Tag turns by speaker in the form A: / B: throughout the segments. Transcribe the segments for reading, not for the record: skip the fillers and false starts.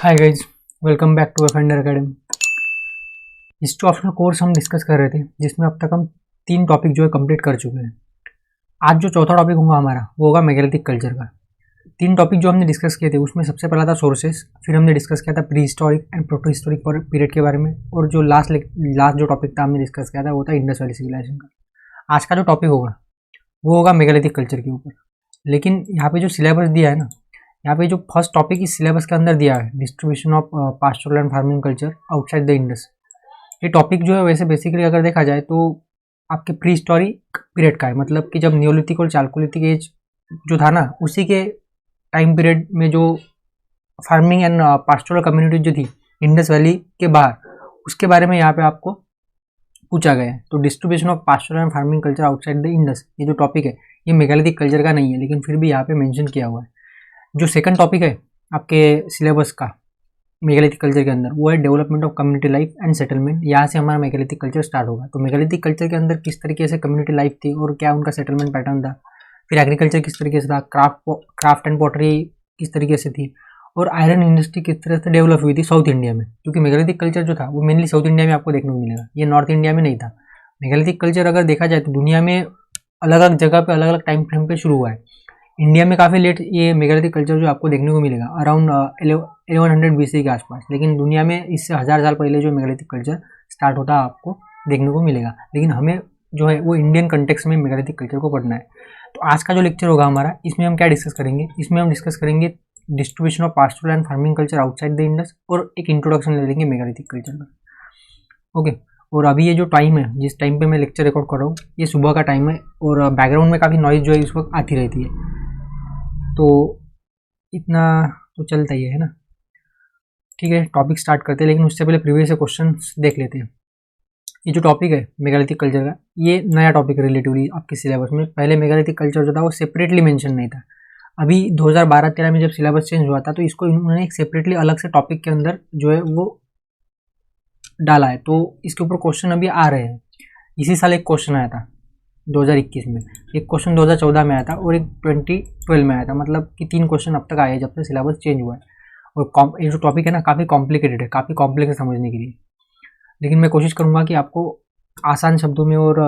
A: Hi guys, welcome back to अफेंडर academy. History optional course हम discuss कर रहे थे, जिसमें अब तक हम 3 टॉपिक जो है कंप्लीट कर चुके हैं। आज जो चौथा टॉपिक होगा हमारा वो होगा मेगालिथिक कल्चर का। 3 टॉपिक जो हमने डिस्कस किए थे उसमें सबसे पहला था सोर्सेस, फिर हमने डिस्कस किया था pre historic and proto historic period के बारे में, और जो लास्ट जो टॉपिक था हमने डिस्कस किया था वो था इंडस वैली सिविलाइजेशन का। आज का जो टॉपिक होगा वो होगा मेगालिथिक कल्चर के ऊपर। लेकिन यहाँ पे जो सिलेबस दिया है ना, यहाँ पे जो फर्स्ट टॉपिक इस सिलेबस के अंदर दिया है, distribution of pastoral and farming culture outside the Indus, ये टॉपिक जो है वैसे बेसिकली अगर देखा जाए तो आपके प्री हिस्टोरिक पीरियड का है। मतलब कि जब नियोलिथिक और चालकोलिथिक एज जो था ना, उसी के टाइम पीरियड में जो फार्मिंग एंड पास्टोरल कम्युनिटी जो थी इंडस वैली के बाहर, उसके बारे में यहाँ पे आपको पूछा गया है। तो distribution of pastoral and farming culture outside the Indus, ये जो टॉपिक है ये मेगालिथिक कल्चर का नहीं है, लेकिन फिर भी यहाँ पे मेंशन किया हुआ है। जो सेकंड टॉपिक है आपके सिलेबस का मेगालिथिक कल्चर के अंदर, वो है development of community life and settlement. यहाँ से हमारा मेगालिथिक कल्चर स्टार्ट होगा। तो मेगालिथिक कल्चर के अंदर किस तरीके से कम्युनिटी लाइफ थी और क्या उनका सेटलमेंट पैटर्न था, फिर एग्रीकल्चर किस तरीके से था, क्राफ्ट एंड पॉटरी किस तरीके से थी, और आयरन इंडस्ट्री किस तरह से डेवलप हुई थी साउथ इंडिया में। क्योंकि मेगालिथिक कल्चर जो था वो मेनली साउथ इंडिया में आपको देखने को मिलेगा, ये नॉर्थ इंडिया में नहीं था। मेगालिथिक कल्चर अगर देखा जाए तो दुनिया में अलग अलग जगह पे अलग अलग टाइम फ्रेम पे शुरू हुआ है। इंडिया में काफ़ी लेट ये मेगालिथिक कल्चर जो आपको देखने को मिलेगा अराउंड 1100 BC के आसपास, लेकिन दुनिया में इससे 1000 साल पहले जो मेगालिथिक कल्चर स्टार्ट होता आपको देखने को मिलेगा। लेकिन हमें जो है वो इंडियन कंटेक्स्ट में मेगालिथिक कल्चर को पढ़ना है। तो आज का जो लेक्चर होगा हमारा, इसमें हम क्या डिस्कस करेंगे, इसमें हम डिस्कस करेंगे distribution of pastoral and farming culture outside the Indus, और एक इंट्रोडक्शन ले लेंगे मेगालिथिक कल्चर का। ओके। और अभी ये जो टाइम है, जिस टाइम पे मैं लेक्चर रिकॉर्ड कर रहा हूँ, ये सुबह का टाइम है और बैकग्राउंड में काफ़ी नॉइज जो है इस वक्त आती रहती है, तो इतना तो चलता ही है ना। ठीक है, टॉपिक स्टार्ट करते हैं, लेकिन उससे पहले प्रीवियस क्वेश्चन देख लेते हैं। ये जो टॉपिक है मेगालिथिक कल्चर का, ये नया टॉपिक है रिलेटिवली आपके सिलेबस में। पहले मेगालिथिक कल्चर जो था वो सेपरेटली मेंशन नहीं था। अभी 2012-13 में जब सिलेबस चेंज हुआ था तो इसको इन्होंने एक सेपरेटली अलग से टॉपिक के अंदर जो है वो डाला है। तो इसके ऊपर क्वेश्चन अभी आ रहे हैं। इसी साल एक क्वेश्चन आया था 2021 में, एक क्वेश्चन 2014 में आया था और एक 2012 में आया था। मतलब कि 3 क्वेश्चन अब तक आए हैं जब से सिलेबस चेंज हुआ है। और ये जो टॉपिक है ना काफ़ी कॉम्प्लिकेटेड है, काफ़ी कॉम्प्लेक्स है समझने के लिए, लेकिन मैं कोशिश करूँगा कि आपको आसान शब्दों में और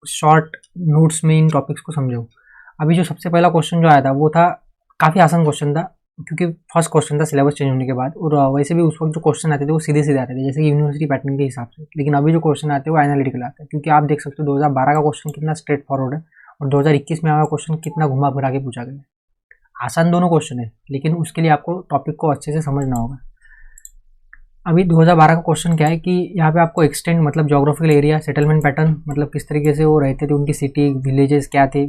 A: शॉर्ट नोट्स में इन टॉपिक्स को समझाऊँ। अभी जो सबसे पहला क्वेश्चन जो आया था वो था काफ़ी आसान क्वेश्चन था, क्योंकि फर्स्ट क्वेश्चन था सिलेबस चेंज होने के बाद। और वैसे भी उस वक्त जो क्वेश्चन आते थे वो सीधे सीधे आते थे, जैसे कि यूनिवर्सिटी पैटर्न के हिसाब से। लेकिन अभी जो क्वेश्चन आते हैं वो एनालिटिकल आते हैं, क्योंकि आप देख सकते हो 2012 का क्वेश्चन कितना स्ट्रेट फॉरवर्ड है और 2021 में आया क्वेश्चन कितना घुमा फिरा के पूछा गया है। आसान दोनों क्वेश्चन है, लेकिन उसके लिए आपको टॉपिक को अच्छे से समझना होगा। अभी 2012 का क्वेश्चन क्या है कि यहाँ पे आपको एक्सटेंड मतलब जोग्राफिकल एरिया, सेटलमेंट पैटर्न, मतलब किस तरीके से वो रहते थे, उनकी सिटी विलेजेस क्या थे,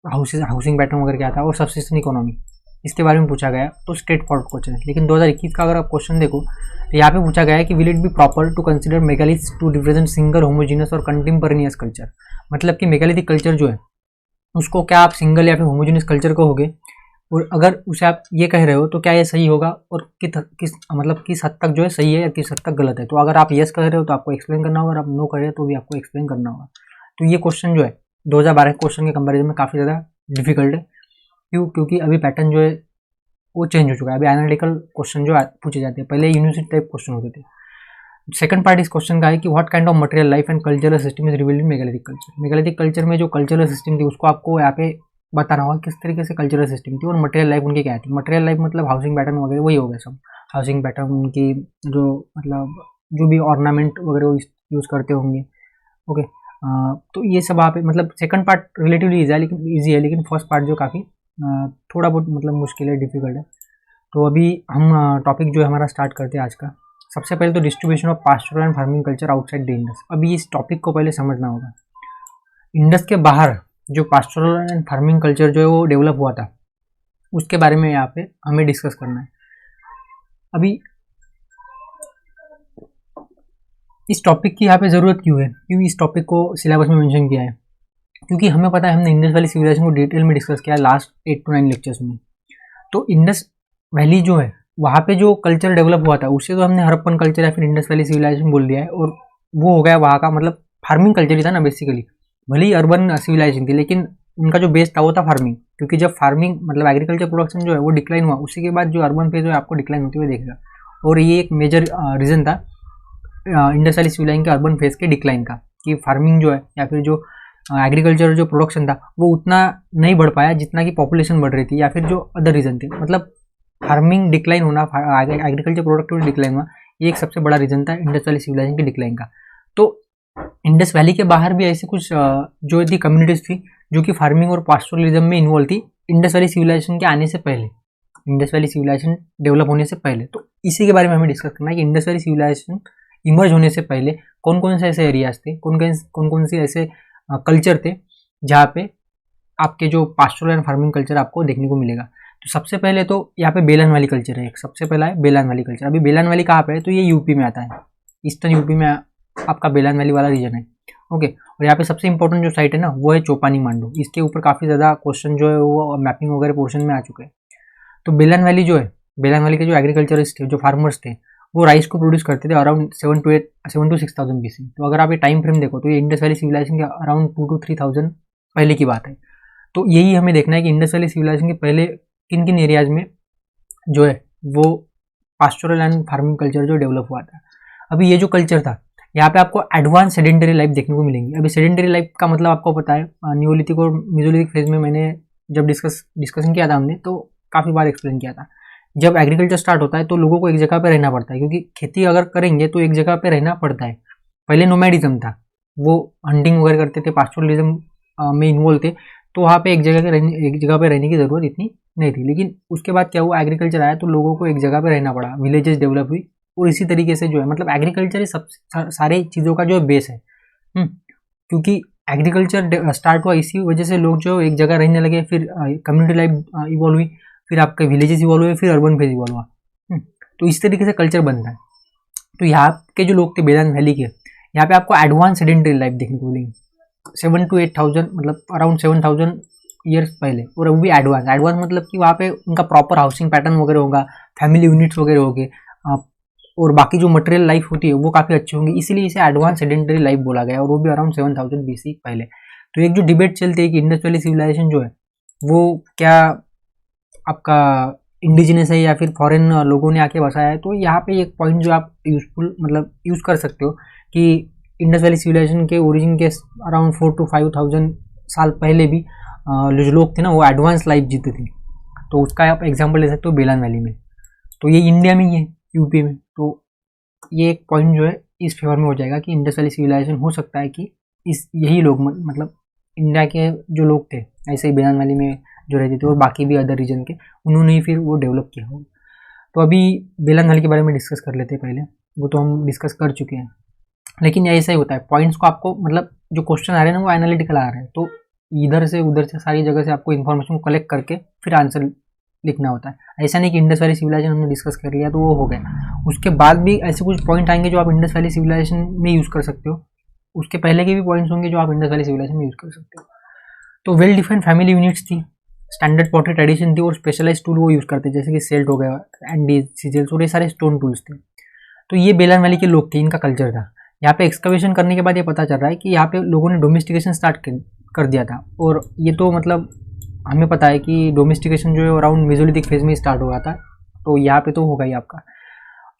A: हाउसिंग पैटर्न वगैरह क्या था, और सब्सिस्टेंस इकोनॉमी, इसके बारे में पूछा गया। तो स्ट्रेट फॉरवर्ड क्वेश्चन है। लेकिन 2021 का अगर आप क्वेश्चन देखो तो यहाँ पे पूछा गया है कि will it be proper to consider megaliths to represent single homogeneous और कंटेम्परेनियस कल्चर। मतलब कि मेगालिथिक कल्चर जो है उसको क्या आप सिंगल या फिर होमोजीनियस कल्चर कहोगे, और अगर उसे आप ये कह रहे हो तो क्या ये सही होगा, और किस हद तक जो है सही है या किस हद तक गलत है। तो अगर आप यस कह रहे हो तो आपको एक्सप्लेन करना होगा, और आप नो कर रहे हो तो भी आपको एक्सप्लेन करना होगा। तो ये क्वेश्चन जो है 2012 के क्वेश्चन के कंपेरिजन में काफ़ी ज़्यादा डिफिकल्ट है। क्योंकि अभी पैटर्न जो है वो चेंज हो चुका है। अभी एनालिटिकल क्वेश्चन जो पूछे जाते हैं, पहले यूनिवर्सिटी टाइप क्वेश्चन होते थे। सेकंड पार्ट इस क्वेश्चन का है कि what kind of material life and cultural system is revealed in megalithic culture. Megalithic culture में जो कल्चरल सिस्टम थी उसको आपको यहाँ पे बताना होगा किस तरीके से कल्चरल सिस्टम थी, और मटेरियल लाइफ उनकी क्या थी। मटेरियल लाइफ मतलब हाउसिंग पैटर्न वगैरह वही हो गया सब। हाउसिंग पैटर्न, उनकी जो मतलब जो भी ऑर्नामेंट वगैरह यूज़ करते होंगे। ओके। तो ये सब आप मतलब सेकंड पार्ट रिलेटिवली ईजी है, लेकिन फर्स्ट पार्ट जो काफ़ी थोड़ा बहुत मतलब मुश्किल है, डिफिकल्ट है। तो अभी हम टॉपिक जो है हमारा स्टार्ट करते हैं आज का। सबसे पहले तो distribution of pastoral and farming culture outside the Indus. अभी इस टॉपिक को पहले समझना होगा। इंडस के बाहर जो पास्टोरल एंड फार्मिंग कल्चर जो है वो डेवलप हुआ था, उसके बारे में यहाँ पे हमें डिस्कस करना है। अभी इस टॉपिक की यहाँ पे ज़रूरत क्यों है, क्योंकि इस टॉपिक को सिलेबस में मेंशन किया है, क्योंकि हमें पता है हमने इंडस वैली सिविलाइजेशन को डिटेल में डिस्कस किया है लास्ट 8 to 9 लेक्चर्स में। तो इंडस वैली जो है वहाँ पे जो कल्चर डेवलप हुआ था उससे तो हमने हड़प्पन कल्चर या फिर इंडस वैली सिविलाइजेशन बोल दिया है, और वो हो गया वहाँ का मतलब फार्मिंग कल्चर ही था ना बेसिकली। भले ही अर्बन सिविलाइजेशन थी, लेकिन उनका जो बेस था वो था फार्मिंग, क्योंकि जब फार्मिंग मतलब एग्रीकल्चर प्रोडक्शन जो है वो डिक्लाइन हुआ, उसी के बाद जो अर्बन फेज है आपको डिक्लाइन होते हुए देखेगा। और ये एक मेजर रीज़न था इंडस्ट्रियल सिविलाइजेशन के अर्बन फेज के डिक्लाइन का, कि फार्मिंग जो है या फिर जो एग्रीकल्चर जो प्रोडक्शन था वो उतना नहीं बढ़ पाया जितना कि पॉपुलेशन बढ़ रही थी, या फिर जो अदर रीज़न थे। मतलब फार्मिंग डिक्लाइन होना, एग्रीकल्चर प्रोडक्टिविटी डिक्लाइन हुआ, ये एक सबसे बड़ा रीज़न था इंडस्ट्रियल सिविलाइजेशन के डिक्लाइन का। तो इंडस वैली के बाहर भी ऐसी कुछ जो थी कम्युनिटीज़ थी जो कि फार्मिंग और पास्टोरलिज्म में इन्वॉल्व थी इंडस वैली सिविलाइजेशन के आने से पहले, इंडस वैली सिविलाइजेशन डेवलप होने से पहले। तो इसी के बारे में हमें डिस्कस करना है कि इंडस वैली सिविलाइजेशन इमर्ज होने से पहले कौन कौन से ऐसे एरियाज थे, कौन कौन से ऐसे कल्चर थे जहाँ पे आपके जो पास्टोरल एंड फार्मिंग कल्चर आपको देखने को मिलेगा। तो सबसे पहले तो यहाँ पे बेलन वैली कल्चर है, एक सबसे पहला है बेलन वैली कल्चर। अभी बेलन वैली कहाँ पे है, तो ये यूपी में आता है, ईस्टर्न यूपी में आपका बेलन वैली वाला रीजन है। ओके, और यहाँ पे सबसे इंपॉर्टेंट जो साइट है ना वो है चोपानी मांडू। इसके ऊपर काफ़ी ज़्यादा क्वेश्चन जो है वो मैपिंग वगैरह पोर्शन में आ चुके हैं। तो बेलन वैली जो है, बेलन वैली के जो एग्रीकल्चरिस्ट थे, जो फार्मर्स थे, वो राइस को प्रोड्यूस करते थे अराउंड 7 to 6,000 BC। तो अगर आप ये टाइम फ्रेम देखो तो ये इंडस वैली सिविलाइजेशन के अराउंड 2 to 3,000 पहले की बात है। तो यही हमें देखना है कि इंडस वैली सिविलाइजेशन के पहले किन किन एरियाज में जो है वो पास्टोरल एंड फार्मिंग कल्चर जो डेवलप हुआ था। अभी ये जो कल्चर था यहाँ पे आपको एडवांस सेडेंटरी लाइफ देखने को मिलेंगी। अभी सेडेंटरी लाइफ का मतलब आपको पता है, न्यूलिथिक और मेसोलिथिक फेज में मैंने जब डिस्कशन किया था हमने तो काफ़ी बार एक्सप्लेन किया था। जब एग्रीकल्चर स्टार्ट होता है तो लोगों को एक जगह पे रहना पड़ता है, क्योंकि खेती अगर करेंगे तो एक जगह पे रहना पड़ता है। पहले नोमैडिज्म था, वो हंटिंग वगैरह करते थे, पास्टोरलिज्म में इन्वॉल्व थे, तो वहाँ पे एक जगह पे रहने की ज़रूरत इतनी नहीं थी। लेकिन उसके बाद क्या हुआ, एग्रीकल्चर आया तो लोगों को एक जगह पे रहना पड़ा, विलेजेस डेवलप हुई। और इसी तरीके से जो है मतलब एग्रीकल्चर सब सारे चीज़ों का जो बेस है। क्योंकि एग्रीकल्चर स्टार्ट हुआ इसी वजह से लोग जो एक जगह रहने लगे, फिर कम्युनिटी लाइफ इवॉल्व हुई, फिर आपके विलेजेस इवॉल्व हुए, फिर अर्बन फेज इवॉल्व हुआ। तो इस तरीके से कल्चर बनता है। तो यहाँ के जो लोग थे बेलन वैली के, यहाँ पे आपको एडवांस सेडेंटरी लाइफ देखने को मिलेगी 7 to 8,000 मतलब अराउंड 7,000 ईयर्स पहले। और वो भी एडवांस मतलब कि वहाँ पे उनका प्रॉपर हाउसिंग पैटर्न वगैरह होगा, फैमिली यूनिट्स वगैरह होंगे, और बाकी जो मटेरियल लाइफ होती है वो काफ़ी अच्छी होंगी, इसीलिए इसे एडवांस सेडेंटरी लाइफ बोला गया, और वो भी अराउंड 7,000 BC पहले। तो एक जो डिबेट चलती है कि इंडस वैली सिविलाइजेशन जो है वो क्या आपका इंडिजिनस है या फिर फॉरेन लोगों ने आके बसाया है। तो यहाँ पे एक पॉइंट जो आप यूजफुल मतलब यूज़ कर सकते हो कि इंडस वैली सिविलाइजेशन के ओरिजिन के अराउंड 4 to 5,000 साल पहले भी जो लोग थे ना वो एडवांस लाइफ जीते थे। तो उसका आप एग्जाम्पल ले सकते हो बेलन वैली में। तो ये इंडिया में ही है, यूपी में। तो ये एक पॉइंट जो है इस फेवर में हो जाएगा कि इंडस वैली सिविलाइजेशन हो सकता है कि यही लोग मतलब इंडिया के जो लोग थे ऐसे ही बेलन वैली में जो रहते थे और बाकी भी अदर रीजन के, उन्होंने ही फिर वो डेवलप किया हो। तो अभी बेलन वैली के बारे में डिस्कस कर लेते हैं पहले, वो तो हम डिस्कस कर चुके हैं। लेकिन ऐसा ही होता है, पॉइंट्स को आपको मतलब जो क्वेश्चन आ रहे हैं ना वो एनालिटिकल आ रहे हैं, तो इधर से उधर से सारी जगह से आपको इन्फॉर्मेशन को कलेक्ट करके फिर आंसर लिखना होता है। ऐसा नहीं कि इंडस वैली सिविलाइजेशन हमने डिस्कस कर लिया तो वो हो गया, उसके बाद भी ऐसे कुछ पॉइंट आएंगे जो आप इंडस वैली सिविलाइजेशन में यूज़ कर सकते हो, उसके पहले के भी पॉइंट्स होंगे जो आप इंडस वैली सिविलाइजेशन में यूज़ कर सकते हो। तो वेल डिफाइंड फैमिली यूनिट्स थी, स्टैंडर्ड पॉटरी ट्रेडिशन थी, और स्पेशलाइज टूल वो यूज़ करते जैसे कि सेल्ट हो गया, एंडीज, सिजल्स और ये सारे स्टोन टूल्स थे। तो ये बेलन वैली के लोग थे, इनका कल्चर था। यहाँ पे एक्सकवेशन करने के बाद ये पता चल रहा है कि यहाँ पे लोगों ने डोमेस्टिकेशन स्टार्ट कर दिया था, और ये तो मतलब हमें पता है कि डोमेस्टिकेशन जो है अराउंड मेसोलिथिक फेज में स्टार्ट हुआ था। तो यहाँ पे तो होगा ही आपका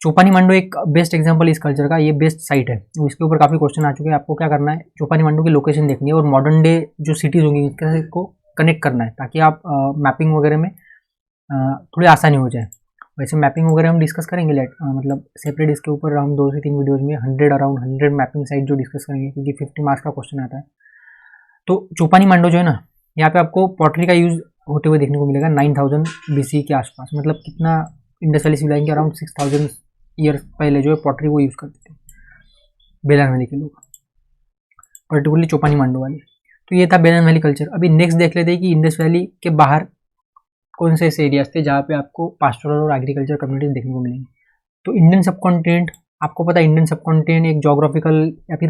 A: चोपानी मांडू एक बेस्ट एग्जांपल इस कल्चर का, ये बेस्ट साइट है। तो इसके ऊपर काफ़ी क्वेश्चन आ चुके हैं। आपको क्या करना है, चोपानी मांडू की लोकेशन देखनी है और मॉडर्न डे जो सिटीज़ होंगी इसके को कनेक्ट करना है, ताकि आप मैपिंग वगैरह में थोड़ी आसानी हो जाए। वैसे मैपिंग वगैरह हम डिस्कस करेंगे मतलब सेपरेट, इसके ऊपर हम 2 से 3 वीडियोज़ में अराउंड 100 मैपिंग साइट जो डिस्कस करेंगे, क्योंकि 50 मार्क्स का क्वेश्चन आता है। तो चोपानी मांडू जो है ना, यहाँ पे आपको पॉटरी का यूज़ होते हुए देखने को मिलेगा 9,000 BC के आसपास। मतलब कितना, इंडस वैली सिविलाइजेशन के अराउंड 6,000 ईयर्स पहले जो है पॉटरी वो यूज़ करते थे बेलन वैली के लोग, पर्टिकुलरली चोपानी मांडू वाले। तो ये था बेलन वैली कल्चर। अभी नेक्स्ट देख लेते हैं कि इंडस वैली के बाहर कौन से ऐसे एरियाज थे जहाँ पे आपको पास्टोरल और एग्रीकल्चर कम्युनिटीज देखने को मिलेंगी। तो इंडियन सबकॉन्टिनेंट, आपको पता है इंडियन सबकॉन्टिनेंट एक जोग्राफिकल या फिर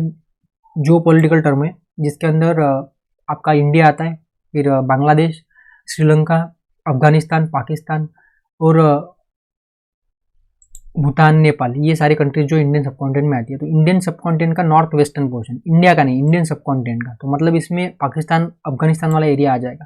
A: जो पॉलिटिकल टर्म है जिसके अंदर आपका इंडिया आता है, फिर बांग्लादेश, श्रीलंका, अफगानिस्तान, पाकिस्तान और भूटान, नेपाल, ये सारी कंट्रीज जो इंडियन सबकॉन्टिनेंट में आती है। तो इंडियन सबकॉन्टिनेंट का नॉर्थ वेस्टर्न पोर्शन, इंडिया का नहीं, इंडियन सबकॉन्टिनेंट का, तो मतलब इसमें पाकिस्तान अफगानिस्तान वाला एरिया आ जाएगा।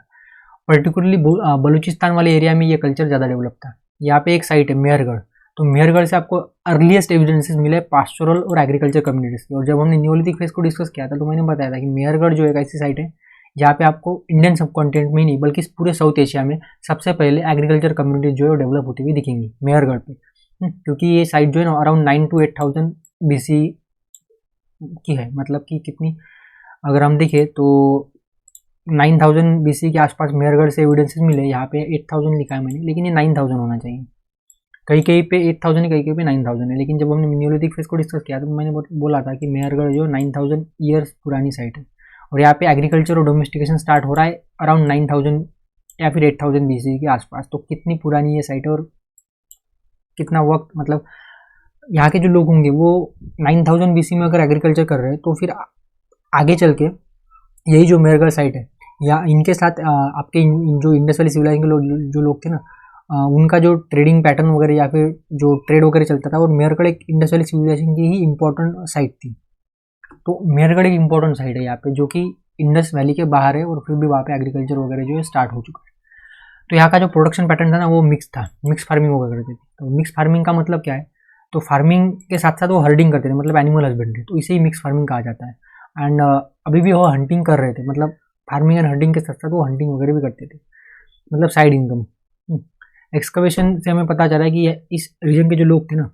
A: पर्टिकुलरली बलूचिस्तान वाले एरिया में ये कल्चर ज़्यादा डेवलप था। यहाँ पे एक साइट है मेहरगढ़, तो मेहरगढ़ से आपको अर्लीस्ट एविडेंसेस मिले पास्टोरल और एग्रीकल्चर कम्युनिटीज के। और जब हमने न्यूलिथिक फेज को डिस्कस किया था तो मैंने बताया था कि मेहरगढ़ जो एक ऐसी साइट है जहाँ पे आपको इंडियन सबकॉन्टिनेंट में ही नहीं बल्कि पूरे साउथ एशिया में सबसे पहले एग्रीकल्चर कम्युनिटीज जो है डेवलप होती हुई दिखेंगी मेहरगढ़ पे। क्योंकि ये साइट जो है ना अराउंड 9 to 8,000 BC की है, मतलब कि कितनी, अगर हम देखें तो 9,000 BC के आसपास मेहरगढ़ से एविडेंसेस मिले। यहाँ पे 8,000 लिखा है मैंने, लेकिन ये 9,000 होना चाहिए। कहीं कहीं पे 8,000 है, कहीं कहीं पे 9,000 है। लेकिन जब हमने न्यूलिथिक फेज को डिस्कस किया तो मैंने बोला था कि मेहरगढ़ जो 9,000 ईयर्स पुरानी साइट है और यहाँ पे एग्रीकल्चर और डोमेस्टिकेशन स्टार्ट हो रहा है अराउंड 9,000 या फिर 8,000 BC के आसपास। तो कितनी पुरानी ये साइट है और कितना वक्त, मतलब यहाँ के जो लोग होंगे वो 9,000 BC में अगर एग्रीकल्चर कर रहे हैं तो फिर आगे चल के यही जो मेहरगढ़ साइट है या इनके साथ आपके जो इंडस वैली सिविलाइजेशन के जो लोग थे ना, उनका जो ट्रेडिंग पैटर्न वगैरह या फिर जो ट्रेड वगैरह चलता था, और मेहरगढ़ एक इंडस वैली सिविलाइजेशन की ही इंपॉर्टेंट साइट थी। तो मेहरगढ़ एक इंपॉर्टेंट साइट है यहाँ पे जो कि इंडस वैली के बाहर है और फिर भी वहाँ पे एग्रीकल्चर वगैरह जो है स्टार्ट हो चुका है। तो यहाँ का जो प्रोडक्शन पैटर्न था ना वो मिक्स था, मिक्स फार्मिंग वगैरह करते थे। तो मिक्स फार्मिंग का मतलब क्या है, तो फार्मिंग के साथ साथ वो हर्डिंग करते थे, मतलब एनिमल हस्बेंड्री, तो इसे ही मिक्स फार्मिंग कहा जाता है। एंड अभी भी वो हंटिंग कर रहे थे, मतलब फार्मिंग एंड हंटिंग के साथ साथ वो हंटिंग वगैरह भी करते थे, मतलब साइड इनकम। एक्सकवेशन से हमें पता चला है कि इस रीजन के जो लोग थे ना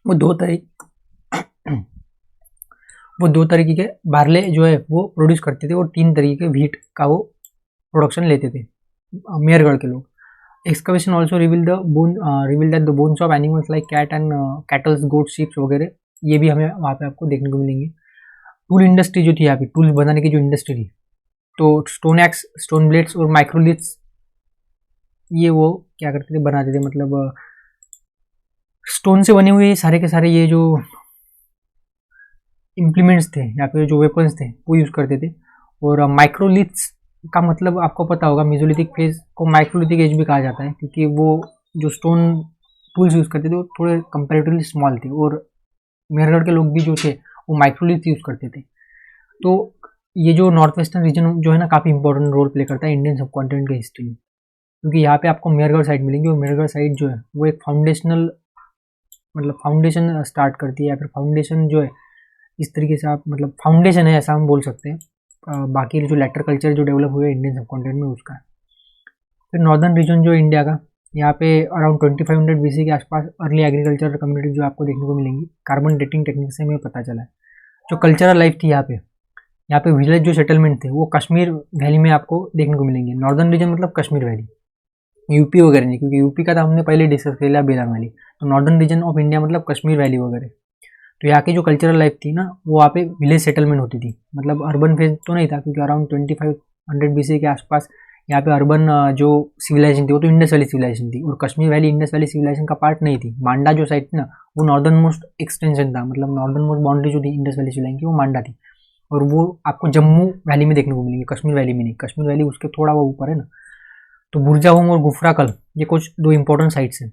A: वो दो तरीके के बार्ले जो है वो प्रोड्यूस करते थे और 3 तरीके के व्हीट का वो प्रोडक्शन लेते थे मेहरगढ़ के लोग। Excavation also reveal that the bones of animals like cat and cattles, goat, sheeps वगैरह, ये भी हमें वहाँ पे आपको देखने को मिलेंगे। टूल इंडस्ट्री जो थी यहाँ पे, टूल्स बनाने की जो इंडस्ट्री थी, तो स्टोन एक्स, स्टोन ब्लेड्स और माइक्रोलिथ्स, ये वो क्या करते थे, बनाते थे, मतलब स्टोन से बने हुए सारे के सारे ये जो इम्प्लीमेंट्स थे या फिर जो वेपन्स थे वो यूज़ करते थे। और माइक्रोलिथ्स का मतलब आपको पता होगा, मेसोलिथिक फेज को माइक्रोलिथिक एज भी कहा जाता है क्योंकि वो जो स्टोन टूल्स यूज़ करते थे वो थोड़े कंपेरेटिवली स्मॉल थे और मेहरगढ़ के लोग भी जो थे वो माइक्रोलिथ्स यूज़ करते थे। तो ये जो नॉर्थ वेस्टर्न रीजन जो है ना काफ़ी इंपॉर्टेंट रोल प्ले करता है इंडियन सब कॉन्टिनेंट के हिस्ट्री में, क्योंकि यहाँ पे आपको मेहरगढ़ साइड मिलेंगी और मेहरगढ़ साइड जो है वो एक फाउंडेशनल, मतलब फाउंडेशन स्टार्ट करती है या फिर फाउंडेशन जो है इस तरीके से आप, मतलब फाउंडेशन है ऐसा हम बोल सकते हैं। बाकी जो लेटर कल्चर जो डेवलप हुए इंडियन सब कॉन्टिनेंट में उसका। फिर नॉर्दर्न रीजन जो इंडिया का, यहाँ पे अराउंड 2500 BC के आसपास अर्ली एग्रीकल्चर कम्युनिटी जो आपको देखने को मिलेंगी। कार्बन डेटिंग टेक्निक से हमें पता चला है जो कल्चरल लाइफ थी यहाँ पे विलेज जो सेटलमेंट थे वो कश्मीर वैली में आपको देखने को मिलेंगे। नॉर्दर्न रीजन मतलब कश्मीर वैली, यूपी वगैरह नहीं, क्योंकि यूपी का तो हमने पहले डिस्कस कर लिया बेलांग वैली। तो नॉर्दर्न रीजन ऑफ इंडिया मतलब कश्मीर वैली वगैरह। तो यहाँ की जो कल्चरल लाइफ थी ना वो वहाँ पे विलेज सेटलमेंट होती थी, मतलब अर्बन फेज तो नहीं था क्योंकि अराउंड 2500 BC के आसपास यहाँ पे अर्बन जो सिविलाइजेशन थी वो तो इंडस वैली सिविलाइजेशन थी और Kashmir valley Indus valley civilization का पार्ट नहीं थी। मांडा जो साइड थी ना वो नॉर्दर्न मोस्ट एक्सटेंशन था, मतलब नॉर्दर्न मोस्ट बाउंड्री जो थी इंडस वैली सिविलाइजेशन की वो मांडा थी और वो आपको जम्मू वैली में देखने को मिलेंगे, कश्मीर वैली में नहीं। कश्मीर वैली उसके थोड़ा वो ऊपर है ना। तो बुरजाहोम और गुफराकल ये कुछ 2 इंपॉर्टेंट साइट्स हैं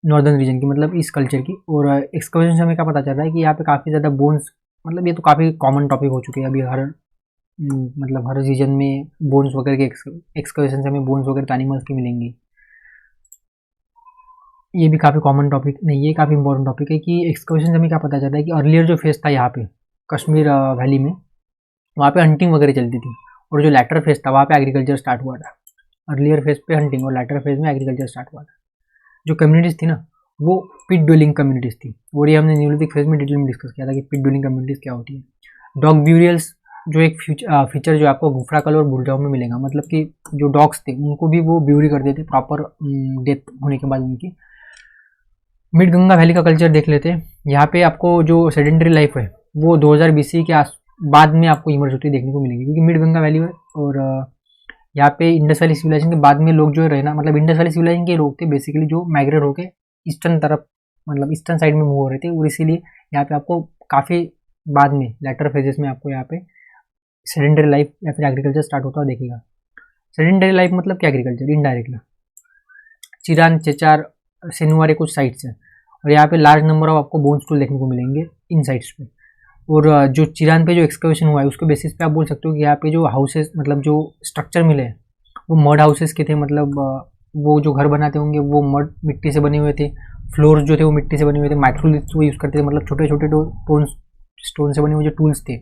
A: नॉर्दर्न रीजन की, मतलब इस कल्चर की। और एक्सकवेशन से हमें क्या पता चल रहा है कि यहाँ पे काफ़ी ज़्यादा बोन्स, मतलब ये तो काफ़ी कॉमन टॉपिक हो चुके हैं अभी मतलब हर रीजन में बोन्स वगैरह के एक्सकवेशन से हमें बोन्स वगैरह तो एनिमल्स की मिलेंगी। ये भी काफ़ी कॉमन टॉपिक नहीं, ये काफ़ी इंपॉर्टेंट टॉपिक है कि एक्सकवेशन से हमें क्या पता चलता है कि अर्लियर जो फेज था यहाँ पे कश्मीर वैली में वहाँ पे हंटिंग वगैरह चलती थी और जो लैटर फेज था वहाँ पे एग्रीकल्चर स्टार्ट हुआ था। अर्लियर फेज पे हंटिंग और लैटर फेज में एग्रीकल्चर स्टार्ट हुआ था। जो कम्युनिटीज़ थी ना वो पिट ड्वेलिंग कम्युनिटीज़ थी और ये हमने न्यूलिथिक फेज में डिटेल में डिस्कस किया था कि पिट ड्वेलिंग कम्युनिटीज़ क्या होती है। डॉग ब्यूरियल्स जो एक फीचर जो आपको गुफराकल और बुरजाओं में मिलेगा, मतलब कि जो डॉग्स थे उनको भी वो ब्यूरी कर देते प्रॉपर डेथ होने के बाद उनकी। मिड गंगा वैली का कल्चर देख लेते हैं। यहाँ पे आपको जो सेडेंटरी लाइफ है वो 2000 BC के बाद में आपको इमर्ज होती देखने को मिलेगी क्योंकि मिड गंगा वैली है और यहाँ पे इंडस वैली सिविलाइजेशन के बाद में लोग जो है रहना, मतलब इंडस वैली सिविलाइजेशन के लोग थे बेसिकली जो माइग्रेट होके ईस्टर्न तरफ, मतलब ईस्टर्न साइड में मूव हो रहे थे और इसीलिए यहाँ पे आपको काफ़ी बाद में लेटर फेजेस में आपको यहाँ पे सेडेंटरी लाइफ या फिर एग्रीकल्चर स्टार्ट होता देखेगा। सेडेंटरी लाइफ मतलब क्या, एग्रीकल्चर इनडायरेक्टली। चिरान, चेचार सेनुआरे कुछ साइट्स हैं, और यहाँ पे लार्ज नंबर ऑफ आपको बोन्स टूल देखने को मिलेंगे इन साइट्स पे। और जो चिरान पे जो एक्सकवेशन हुआ है उसके बेसिस पे आप बोल सकते हो कि यहाँ पे जो हाउसेस मतलब जो स्ट्रक्चर मिले हैं वो मड हाउसेस के थे, मतलब वो जो घर बनाते होंगे वो मड मिट्टी से बने हुए थे, फ्लोर्स जो थे वो मिट्टी से बने हुए थे, माइक्रोलिथ्स वो यूज़ करते थे, मतलब छोटे छोटे स्टोन से बने हुए जो टूल्स थे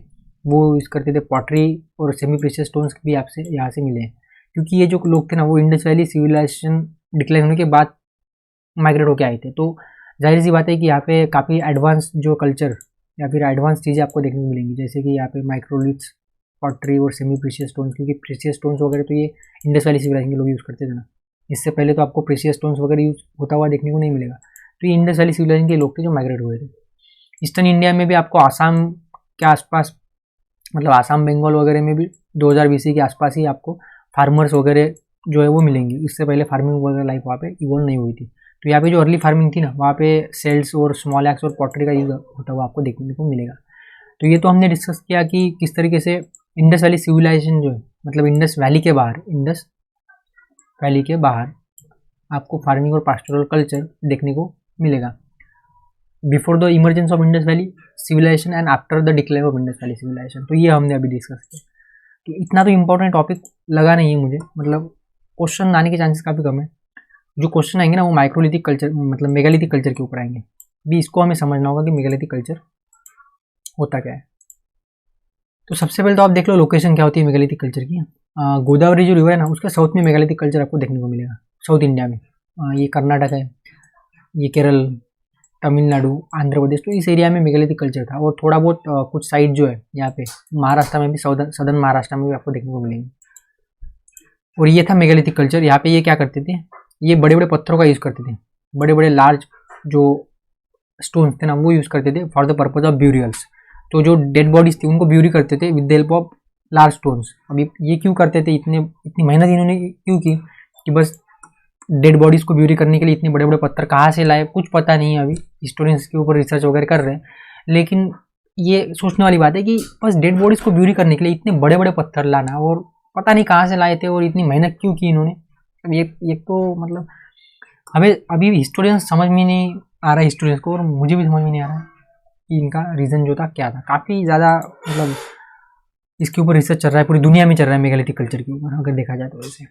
A: वो यूज़ करते थे। पॉटरी और सेमी प्रीशियस स्टोन्स भी आपसे यहाँ से मिले हैं, क्योंकि ये जो लोग थे ना वो इंडस वैली सिविलाइजेशन डिक्लाइन होने के बाद माइग्रेट होकर आए थे। तो जाहिर सी बात है कि यहाँ पे काफ़ी एडवांस जो कल्चर या फिर एडवांस चीज़ें आपको देखने को मिलेंगी, जैसे कि यहाँ पे माइक्रोलिथ्स, पॉटरी और सेमी प्रीशियस स्टोन्स, क्योंकि प्रीशियस स्टोन्स वगैरह तो ये इंडस वैली सिविलाइजेशन के लोग यूज़ करते थे ना, इससे पहले तो आपको प्रीशियस स्टोन्स वगैरह यूज़ होता हुआ देखने को नहीं मिलेगा। तो ये इंडस वैली सिविलाइजेशन के लोग थे जो माइग्रेट हुए थे। ईस्टर्न इंडिया में भी आपको आसाम के आसपास, मतलब आसाम बंगाल वगैरह में भी 2000 BC के आसपास ही आपको फार्मर्स वगैरह जो है वो मिलेंगे। इससे पहले फार्मिंग वगैरह लाइफ वहाँ पे इवॉल्व नहीं हुई थी। तो यहाँ पे जो अर्ली फार्मिंग थी ना वहाँ पे सेल्स और स्मॉल एक्स और पॉटरी का यूज़ होता हुआ आपको देखने को मिलेगा। तो ये तो हमने डिस्कस किया कि किस तरीके से इंडस वैली सिविलाइजेशन जो है, मतलब इंडस वैली के बाहर आपको फार्मिंग और पास्टोरल कल्चर देखने को मिलेगा, before the emergence of Indus valley civilization and after the decline of Indus valley civilization. तो ये हमने अभी डिस्कस किया। तो इतना तो इम्पोर्टेंट टॉपिक लगा नहीं है मुझे, मतलब क्वेश्चन आने के चांसेस काफ़ी कम है। जो क्वेश्चन आएंगे ना वो माइक्रोलिथिक कल्चर मतलब मेगालिथिक कल्चर के ऊपर आएंगे। भी इसको हमें समझना होगा कि मेगालिथिक कल्चर होता क्या है। तो सबसे पहले तो आप देख लो लोकेशन क्या होती है मेगालिथिक कल्चर की। गोदावरी जो रिवर है ना उसके साउथ में मेगालिथिक कल्चर आपको देखने को मिलेगा, साउथ इंडिया में। ये कर्नाटक है, ये केरल, तमिलनाडु, आंध्र प्रदेश, तो इस एरिया में मेगालिथिक कल्चर था। और थोड़ा बहुत कुछ साइड जो है यहाँ पे महाराष्ट्र में भी, सदर्न महाराष्ट्र में भी आपको देखने को मिलेंगे। और ये था मेगालिथिक कल्चर। यहाँ पे ये क्या करते थे, ये बड़े बड़े पत्थरों का यूज़ करते थे, बड़े बड़े लार्ज जो स्टोन्स थे ना वो यूज़ करते थे for the purpose of burials. तो जो डेड बॉडीज थी उनको ब्यूरी करते थे with the help of large stones. अभी ये क्यों करते थे, इतनी मेहनत इन्होंने क्यों की कि बस डेड बॉडीज को ब्यूरी करने के लिए इतने बड़े बड़े पत्थर कहाँ से लाए कुछ पता नहीं है। अभी हिस्टोरियंस के ऊपर रिसर्च वगैरह कर रहे हैं, लेकिन ये सोचने वाली बात है कि बस डेड बॉडीज को ब्यूरी करने के लिए इतने बड़े बड़े पत्थर लाना, और पता नहीं कहाँ से लाए थे और इतनी मेहनत क्यों की इन्होंने। ये तो मतलब हमें अभी हिस्टोरियंस समझ में नहीं आ रहा है हिस्टोरियंस को, और मुझे भी समझ में नहीं आ रहा है कि इनका रीज़न जो था क्या था। काफ़ी ज़्यादा मतलब इसके ऊपर रिसर्च चल रहा है, पूरी दुनिया में चल रहा है मेगालिथिक कल्चर के ऊपर अगर देखा जाए तो वैसे।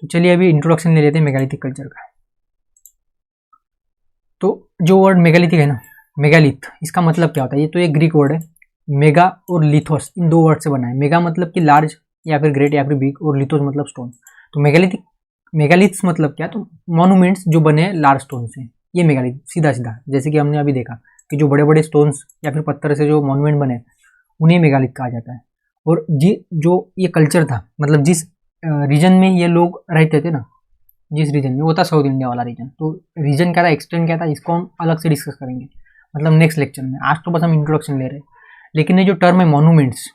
A: तो चलिए अभी इंट्रोडक्शन ले लेते हैं मेगालिथिक कल्चर का। तो जो वर्ड मेगालिथिक है ना, मेगालिथ, इसका मतलब क्या होता है। ये तो एक ग्रीक वर्ड है, मेगा और लिथोस, इन दो वर्ड से बना है। मेगा मतलब कि लार्ज या फिर ग्रेट या फिर बिग, और लिथोस मतलब स्टोन। तो मेगालिथ्स मतलब क्या, तो मॉन्यूमेंट्स जो बने लार्ज स्टोन से, ये मेगालिथ सीधा सीधा। जैसे कि हमने अभी देखा कि जो बड़े बड़े स्टोन्स या फिर पत्थर से जो मॉन्यूमेंट बने उन्हें मेगालिथ कहा जाता है। और जो ये कल्चर था, मतलब जिस रीजन में ये लोग रहते थे ना, जिस रीजन में, वो था साउथ इंडिया वाला रीजन। तो रीजन क्या था, एक्सटेंड क्या था, इसको हम अलग से डिस्कस करेंगे, मतलब नेक्स्ट लेक्चर में। आज तो बस हम इंट्रोडक्शन ले रहे हैं। लेकिन ये जो टर्म है मॉन्यूमेंट्स,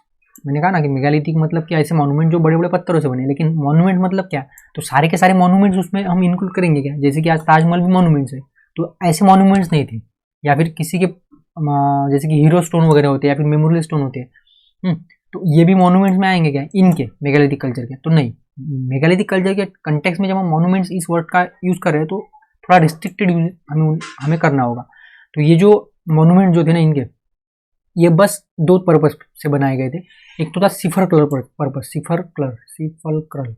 A: मैंने कहा ना कि मेगालिथिक मतलब क्या, ऐसे मॉन्यूमेंट जो बड़े बड़े पत्थरों से बने। लेकिन मॉन्यूमेंट मतलब क्या, तो सारे के सारे मॉन्यूमेंट्स उसमें हम इंक्लूड करेंगे क्या। जैसे कि आज ताजमहल भी मॉन्यूमेंट्स है, तो ऐसे मॉन्यूमेंट्स नहीं थे, या फिर किसी के जैसे कि हीरो स्टोन वगैरह होते हैं या फिर मेमोरियल स्टोन होते हैं, तो ये भी मॉन्यूमेंट्स में आएंगे क्या इनके मेगालिथिक कल्चर के, तो नहीं। मेगालिथिक कल्चर के कंटेक्स्ट में जब हम मॉन्यूमेंट्स इस वर्ड का यूज़ कर रहे हैं तो थोड़ा रिस्ट्रिक्टेड यूज हमें करना होगा। तो ये जो मॉन्यूमेंट जो थे ना इनके, ये बस दो पर्पस से बनाए गए थे। एक तो था सिफर कलर पर्पस, सिफर कलर,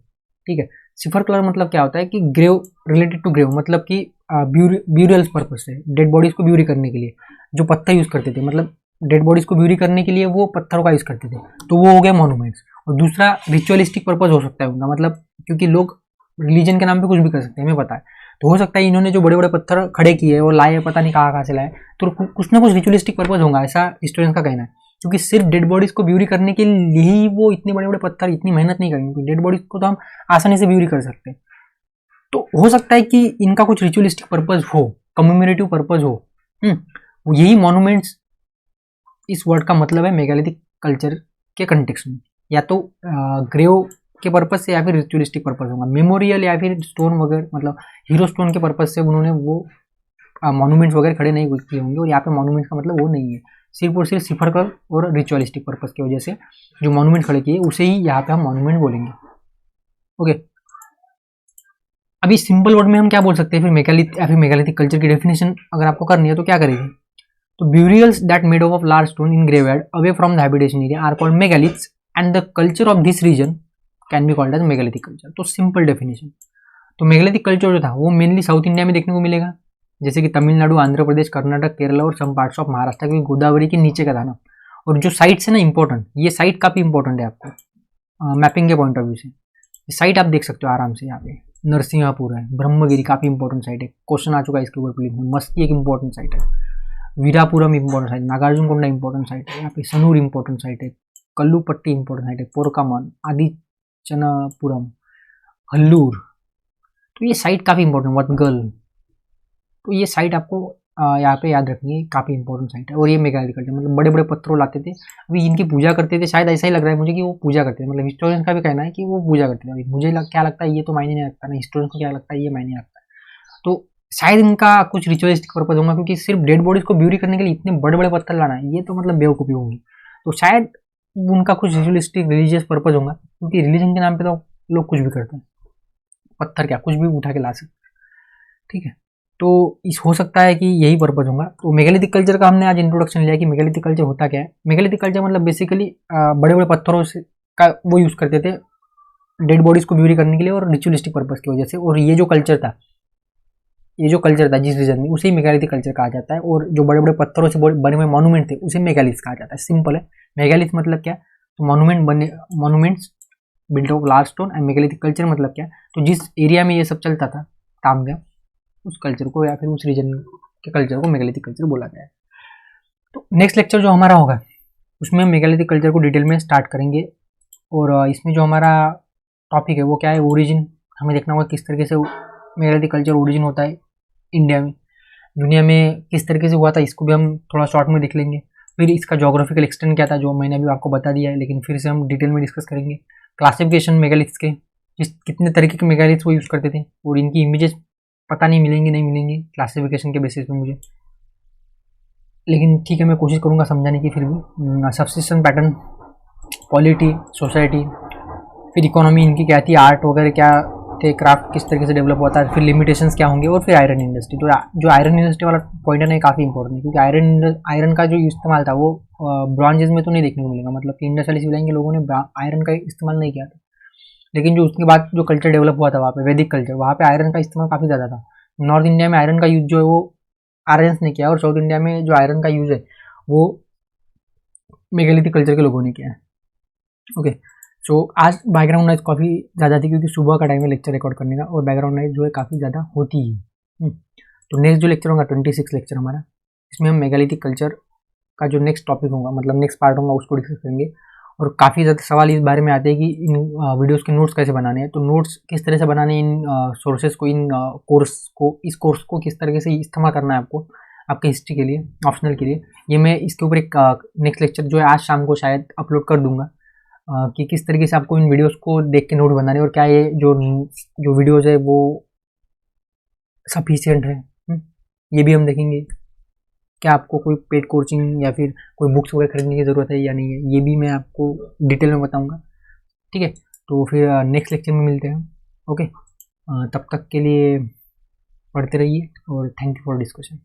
A: ठीक है। सिफर कलर मतलब क्या होता है कि ग्रेव, रिलेटेड टू ग्रेव, मतलब कि ब्यूरियल्स पर्पस से, डेड बॉडीज को ब्यूरी करने के लिए जो पत्थर यूज़ करते थे, मतलब डेड बॉडीज को ब्यूरी करने के लिए वो पत्थरों का यूज़ करते थे, तो वो हो गया मॉन्यूमेंट्स। और दूसरा रिचुअलिस्टिक पर्पस हो सकता है उनका, मतलब क्योंकि लोग रिलीजन के नाम पे कुछ भी कर सकते हैं, हमें पता है। तो हो सकता है इन्होंने जो बड़े बड़े पत्थर खड़े किए और लाए, पता नहीं कहाँ से लाए, तो कुछ ना कुछ रिचुअलिस्टिक पर्पस होगा, ऐसा हिस्टोरियंस का कहना है। क्योंकि सिर्फ डेड बॉडीज को ब्यूरी करने के लिए ही वो इतने बड़े बड़े पत्थर, इतनी मेहनत नहीं करेंगे। डेड बॉडीज को तो हम आसानी से ब्यूरी कर सकते हैं। तो हो सकता है कि इनका कुछ रिचुअलिस्टिक पर्पस हो, कम्मेमोरेटिव पर्पस हो। यही मॉन्यूमेंट्स इस वर्ड का मतलब है मेगालिथिक कल्चर के कंटेक्स्ट में, या तो ग्रेव के पर्पज से या फिर रिचुअलिस्टिक पर्पज होगा, मेमोरियल या फिर स्टोन वगैरह, मतलब हीरो स्टोन के पर्पज से उन्होंने वो मॉन्यूमेंट्स वगैरह खड़े नहीं किए होंगे। और यहाँ पे मॉन्यूमेंट्स का मतलब वो नहीं है, सिर्फ और सिर्फ सिफर कलर और रिचुअलिस्टिक पर्पज की वजह से जो मॉन्यूमेंट खड़े किए उसे ही यहाँ पे हम मॉन्यूमेंट बोलेंगे। ओके, अभी सिंपल वर्ड में हम क्या बोल सकते हैं फिर मेगालिथ या फिर मेगालिथिक कल्चर की डेफिनेशन अगर आपको करनी है तो क्या करेंगे? तो burials that made of large stone in graveyard away from the habitation area are called megaliths and the culture of this region can be called as megalithic culture. तो सिंपल डेफिनेशन, तो मेगालिथिक कल्चर जो था वो mainly south India में देखने को मिलेगा, जैसे कि तमिलनाडु, आंध्र प्रदेश, कर्नाटक, केरला और सम पार्ट्स ऑफ महाराष्ट्र, क्योंकि गोदावरी के नीचे का था ना। और जो साइट्स है ना इंपॉर्टेंट, ये साइट काफी इंपॉर्टेंट है आपको मैपिंग के पॉइंट ऑफ व्यू से। साइट आप देख सकते हो आराम से, यहाँ पे नरसिंहापुर है, ब्रह्मगिरी काफी इंपॉर्टेंट साइट है, क्वेश्चन आ चुका है इसके ऊपर प्लीज में। मस्ती एक इंपॉर्टेंट साइट है, वीरापुरम इंपॉर्टेंट साइट, नागार्जुन कोंडा इंपॉर्टेंट साइट है, यहाँ पे सनूर इंपॉर्टेंट साइट है, कल्लूपट्टी इंपॉर्टेंट साइट है, पोरकामन, आदिचनापुरम, हल्लूर। तो ये साइट काफी इंपॉर्टेंट, वटगल। तो ये साइट आपको यहाँ पे याद रखनी है, काफी इंपॉर्टेंट साइट है। और ये मेगालिथिक कल्चर मतलब बड़े बड़े पत्थरों लाते थे, अभी इनकी पूजा करते थे, शायद ऐसा ही लग रहा है मुझे कि वो पूजा करते थे, मतलब हिस्टोरियंस का भी कहना है कि वो पूजा करते थे। अभी मुझे क्या लगता है ये तो मायने नहीं रखता ना, हिस्टोरियंस को क्या लगता है ये मायने रखता है। तो शायद इनका कुछ रिचुअलिस्टिक पर्पज होगा, क्योंकि सिर्फ डेड बॉडीज को ब्यूरी करने के लिए इतने बड़े बड़े पत्थर लाना ये तो मतलब बेवकूफ़ी होंगी। तो शायद उनका कुछ रिचुअलिस्टिक रिलीजियस पर्पज होगा, क्योंकि रिलीजन के नाम पे तो लोग कुछ भी करते हैं, पत्थर क्या कुछ भी उठा के ला सकते, ठीक है। तो इस हो सकता है कि यही पर्पज होगा। तो मेगालिथिक कल्चर का हमने आज इंट्रोडक्शन लिया कि मेगालिथिक कल्चर होता क्या है। मेगालिथिक कल्चर मतलब बेसिकली बड़े बड़े पत्थरों से का वो यूज़ करते थे डेड बॉडीज को ब्यूरी करने के लिए और रिचुअलिस्टिक पर्पज की वजह से। और ये जो कल्चर था जिस रीजन में, उसे मेगालिथिक कल्चर कहा जाता है। और जो बड़े बड़े पत्थरों से बने हुए मॉन्यूमेंट थे उसे मेगालिथ्स कहा जाता है। सिंपल है, मेगालिथ मतलब क्या, तो monuments built of large stone, and megalithic culture मतलब क्या, तो जिस एरिया में ये सब चलता था काम का, उस कल्चर को या फिर उस रीजन के कल्चर को मेगालिथिक कल्चर बोला गया है। तो नेक्स्ट लेक्चर जो हमारा होगा उसमें हम मेगालिथिक कल्चर को डिटेल में स्टार्ट करेंगे। और इसमें जो हमारा टॉपिक है वो क्या है, ओरिजिन। हमें देखना होगा किस तरीके से मेगालिथिक कल्चर ओरिजिन होता है इंडिया में, दुनिया में किस तरीके से हुआ था, इसको भी हम थोड़ा शॉर्ट में देख लेंगे। फिर इसका जोग्राफिकल एक्सटेंट क्या था, जो मैंने अभी आपको बता दिया है, लेकिन फिर से हम डिटेल में डिस्कस करेंगे। क्लासिफिकेशन मेगालिथ्स के, कितने तरीके के मेगालिथ्स वो यूज़ करते थे, और इनकी इमेजेस पता नहीं मिलेंगी क्लासिफिकेशन के बेसिस पे मुझे, लेकिन ठीक है मैं कोशिश करूँगा समझाने की। फिर भी सबसिस्टेंस पैटर्न, पॉलिटी, सोसाइटी, फिर इकोनॉमी इनकी क्या थी, आर्ट वगैरह क्या थे, क्राफ्ट किस तरीके से डेवलप हुआ था, फिर लिमिटेशंस क्या होंगे, और फिर आयरन इंडस्ट्री। तो जो आयरन इंडस्ट्री वाला पॉइंट है ना, काफ़ी इंपॉर्टेंट है, क्योंकि आयरन का जो इस्तेमाल था वो ब्रॉन्जेज में तो नहीं देखने को मिलेगा, मतलब कि इंडस वैली सिविलाइजेशन के लोगों ने आयरन का इस्तेमाल नहीं किया था। लेकिन जो उसके बाद जो कल्चर डेवलप हुआ था वहाँ पे, वैदिक कल्चर, वहाँ पे आयरन का इस्तेमाल काफ़ी ज़्यादा था। नॉर्थ इंडिया में आयरन का यूज जो है वो आर्यंस ने किया, और साउथ इंडिया में जो आयरन का यूज है वो मेगालिथिक कल्चर के लोगों ने किया है। ओके, सो आज बैकग्राउंड नॉइज काफ़ी ज़्यादा थी, क्योंकि सुबह का टाइम है लेक्चर रिकॉर्ड करने का, और बैकग्राउंड नॉइज जो है काफ़ी ज़्यादा होती है। तो नेक्स्ट जो लेक्चर होगा 26 लेक्चर हमारा, इसमें हम मेगालिथिक कल्चर का जो नेक्स्ट टॉपिक होगा, मतलब नेक्स्ट पार्ट होगा, उसको डिस्कस करेंगे। और काफ़ी ज़्यादा सवाल इस बारे में आते हैं कि इन वीडियोस के नोट्स कैसे बनाने हैं। तो नोट्स किस तरह से बनाने हैं, इन सोर्सेज को, इन इस कोर्स को किस तरीके से इस्तेमाल करना है आपको, आपके हिस्ट्री के लिए, ऑप्शनल के लिए, ये मैं इसके ऊपर एक नेक्स्ट लेक्चर जो है आज शाम को शायद अपलोड कर दूंगा, कि किस तरीके से आपको इन वीडियोस को देख के नोट बनाने, और क्या ये जो वीडियोज़ है वो सफिशियंट है। ये भी हम देखेंगे, क्या आपको कोई पेड कोचिंग या फिर कोई बुक्स वगैरह खरीदने की ज़रूरत है या नहीं है, ये भी मैं आपको डिटेल में बताऊंगा, ठीक है। तो फिर नेक्स्ट लेक्चर में मिलते हैं। ओके, तब तक के लिए पढ़ते रहिए, और थैंक यू फॉर डिस्कशन।